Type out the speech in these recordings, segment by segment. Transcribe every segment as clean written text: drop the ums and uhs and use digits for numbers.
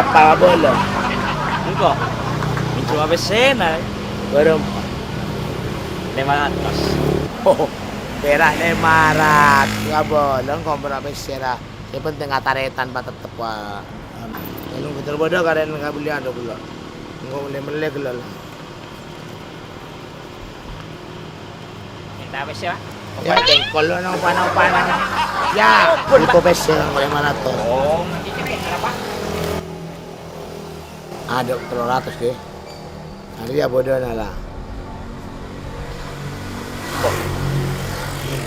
apa boleh? Engkau. Mincu apa sena? Berempat. 500. Oh, perak 500. Nggak boleh, kau berapa serah. Yang penting ataretan pak tetep wah. Kalau betul bodoh kalian nggak beli ada pula. Nggak boleh melek lah. Minta apa sih, Pak? Ya, kalau nang panang. Ya, butuh pesen 500. Oh, nanti kenapa? Ada 300 deh. Nanti ya bodoh lah.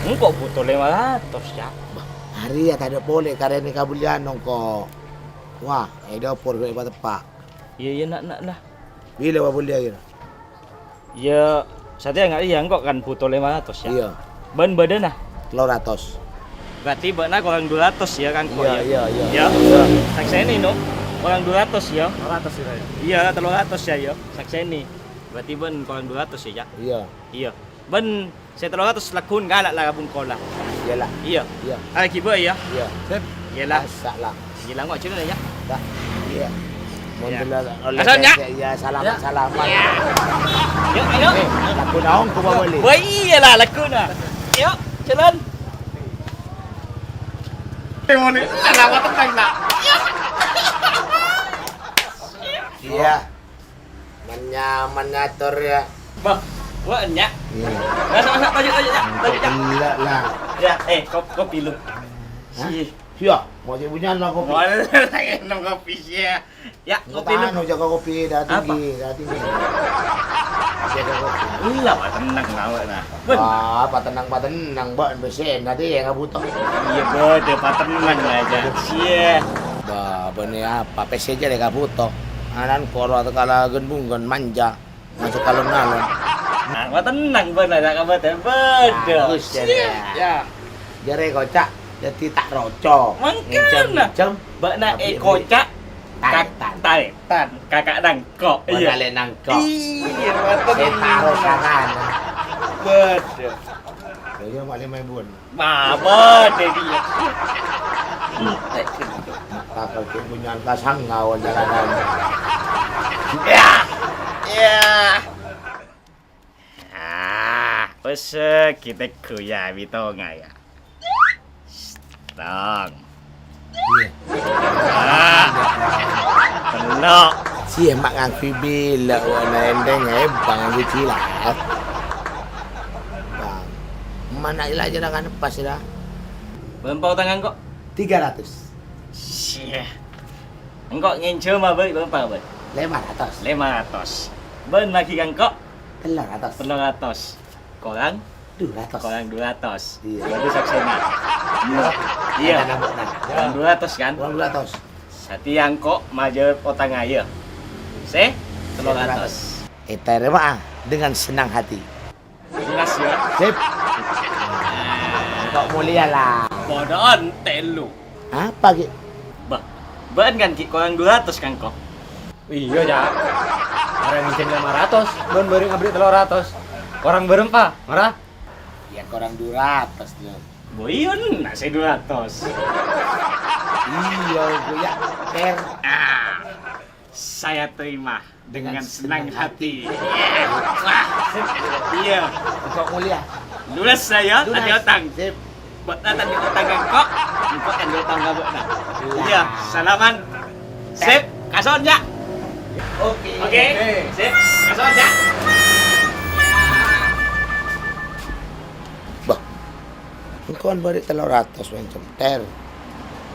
Engkau butuh 500 ya. Hari ya tak ada boleh karena ni kabulian kok. Wah, ada por ke tepak. Iya nak lah. Bila boleh akhir? Ya, saya nggak iya engkau kan butuh 500 ya. Iya, Ban badan nah. 300. Berarti benar kurang 200 ya kan kok ya. Iya. Ya. Sakseni no. Kurang 200 ya. 200 ya. Iya, 300 ya ya. Sakseni. Berarti ben kurang 200 ya. Iya. Ben saya 300 lakun galak lah kabung kola. Iyalah. Iya. Iya. Ada kiba ya. Iya. Sip. Iyalah. Salah. Gila kok cerita ya. Dah. Iya. Alhamdulillah. Asalnya? Ya, salamat. Yuk, ayo. Aku naong ko ba boleh? Wah, iyalah lakun ah. Yuk, jalan. Temoni, kenapa tentang nak? Iya. Menyatur ya. Bah, gua enyak. Iya. Masuk, lanjut ya. Gila lah. Ya, kopi lu. Si. Iya, mau saya punya lah kopi. Mau saya minum kopi sih ya. Ya, kopi lu. Anu jaga kopi dah tinggi. Jaga kopi. Iya, Pak, tenang lah, nah. Ben. Pak tenang, Mbak. Besen nanti ya nggak butuh. Iya, bode, Pak, tenang aja. Cie. Bener apa? PC aja deh nggak butuh. Anan koro atau kala genbunggan manja. Masuk kalon nalon. Nah, Pak, tenang bener ada kabar bode. Bagus jadi. Ya. Jare kocak jadi tak roco. Mangkana. Mbak na kocak. Taretan. Kakak nangkok. Iya. Kalian nangkok. Iya, Pak, Saya taruh tangan. bode. Jadi mak 5.000. Bode dia. Kakak punya kasang ngawan jalanan. Bos kita kuya bito ngaya. Tang. Tenok. Si emak ngaku bila warna endeng bang gitu lah. Bang, mana ilah jangan pas dah. Bempau tangan kok. 300. Sia. Engkau ngincer mah beuy bempau beuy. 500. 500. Ben lagi kan kok 300. 300. Korang 200. korang 200. Iya. Berarti saksena. Iya. Korang 200 kan? Kurang 200. Sati yang kok maju otang aja. Se 300. Terima dengan senang hati. Jelas ya. Sip. Kok mulia lah. Bodohan telu. Apa gitu? Bah. Ban kan ki korang 200 kan kok. Iya ya. Orang ngicen 500, bon baru ngabri 300. Orang berempat, marah? Ya kurang 200 loh. Boyun nak saya 200. Iya, gue ya. Per. Saya terima dengan senang senang hati. Wah, iya. Kok mulia. Lunas saya Lunas. tadi otang. Sip. Buat tadi otang kan kok. Kok tadi otang gabut nak. Iya, salaman. Sip, kason ya. Oke. Sip, kason ya. Engkau beri 300 macam ter.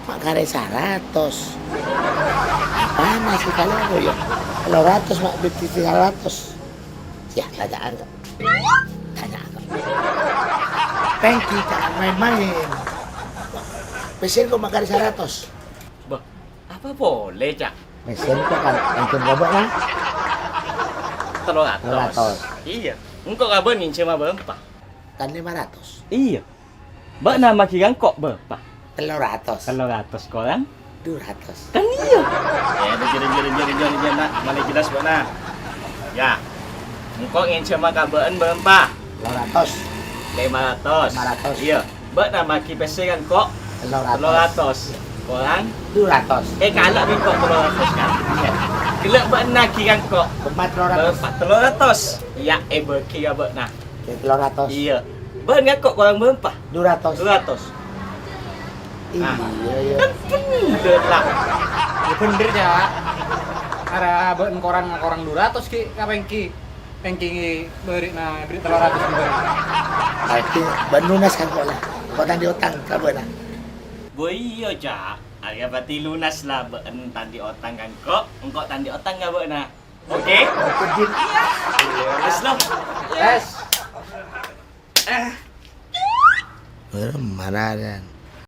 Mak kare 100. Mana sih kalian ya? 300 mak beri 300. Ya, tanyaan kok. Tanya kok. Pengki jangan main-main. Pesen kok mak kare 100. Bah, apa boleh cak? Pesen kok kan antum gabak lah. 300. Iya. Engkau gabut ngincer mah berapa? Kan 500. Iya. Mbak nama kirang kok berapa? 300. 300 korang? 200. Kan iya. Ya, jangan nak. Mana jelas mana? Ya. Engkau ngincer mah kabaran berapa? 300. 500. 500. Iya. Mbak nama ki pesen kan kok? 300. 300. Orang 200. kalau bingkok 300 kan. Ya. Gelak benar kira kok. Berempat 300. 300. Ya, berkira benar. Oke, 300. Iya. Benar kok orang berempah. 200. 200. Iya, iya. Bener lah. Ya bener ya. Ada beun korang 200 ki kapeng ki. Pengki beri na beri 300 juga. Berarti benunas kan kok lah. Kau tadi utang kabar lah. Boyo ja. Harga berarti lunas lah beun tadi otang kan kok. Engkau tadi otang enggak beuna. Oke? Yes lo. Yes. Marah kan.